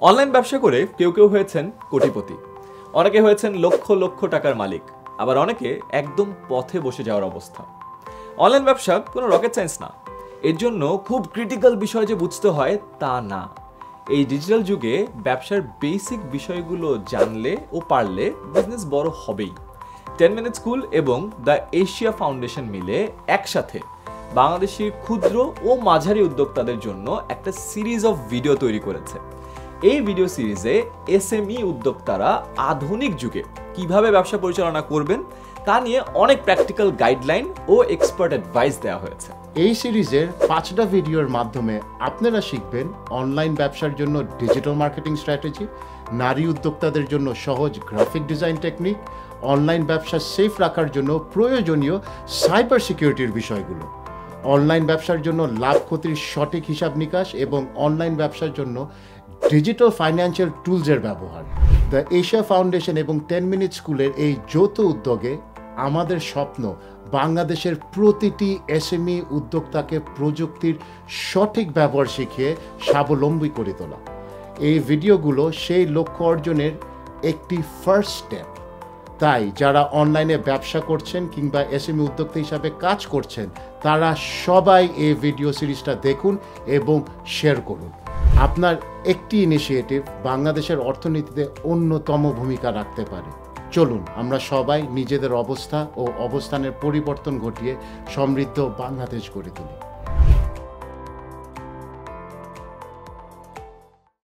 Online ব্যবসা করে কেউ কেউ হয়েছেন কোটিপতি, অনেকে হয়েছেন লক্ষ লক্ষ টাকার মালিক, আবার অনেকে একদম পথে বসে যাওয়ার অবস্থা। অনলাইন ব্যবসা কোনো রকেট সায়েন্স না, এর জন্য খুব ক্রিটিক্যাল বিষয় যে বুঝতে হয় তা না। এই ডিজিটাল যুগে ব্যবসার বেসিক বিষয়গুলো জানলে ও পারলে বিজনেস বড় হবেই। 10 মিনিট স্কুল এবং দ্য এশিয়া ফাউন্ডেশন মিলে একসাথে বাংলাদেশের ক্ষুদ্র ও মাঝারি উদ্যোক্তাদের জন্য একটা সিরিজ অফ ভিডিও তৈরি করেছে। এই ভিডিও সিরিজে এসএমই উদ্যোক্তারা আধুনিক যুগে কিভাবে ব্যবসা পরিচালনা করবেন তা নিয়ে অনেক প্র্যাকটিক্যাল গাইডলাইন ও এক্সপার্ট অ্যাডভাইস দেওয়া হয়েছে। এই সিরিজের 5টা ভিডিওর মাধ্যমে আপনারা শিখবেন অনলাইন ব্যবসার জন্য ডিজিটাল মার্কেটিং স্ট্র্যাটেজি, নারী উদ্যোক্তাদের জন্য সহজ গ্রাফিক ডিজাইন টেকনিক, অনলাইন ব্যবসা সেফ রাখার জন্য প্রয়োজনীয় সাইবার সিকিউরিটির বিষয়গুলো, অনলাইন ব্যবসার জন্য লাভ ক্ষতির সঠিক হিসাব নিকাশ এবং অনলাইন ব্যবসার জন্য ডিজিটাল ফাইন্যান্সিয়াল টুলসের ব্যবহার। দ্য এশিয়া ফাউন্ডেশন এবং 10 মিনিট স্কুলের এই যৌথ উদ্যোগে আমাদের স্বপ্ন বাংলাদেশের প্রতিটি এসএমই উদ্যোক্তাকে প্রযুক্তির সঠিক ব্যবহার শিখিয়ে স্বাবলম্বী করে তোলা। এই ভিডিওগুলো সেই লক্ষ্য অর্জনের একটি ফার্স্ট স্টেপ। তাই যারা অনলাইনে ব্যবসা করছেন কিংবা এসএমই উদ্যোক্তা হিসাবে কাজ করছেন তারা সবাই এই ভিডিও সিরিজটা দেখুন এবং শেয়ার করুন। আপনার একটি ইনিশিয়েটিভ বাংলাদেশের অর্থনীতিতে অন্যতম ভূমিকা রাখতে পারে। চলুন আমরা সবাই নিজেদের অবস্থা ও অবস্থানের পরিবর্তন ঘটিয়ে সমৃদ্ধ বাংলাদেশ গড়ে তুলি।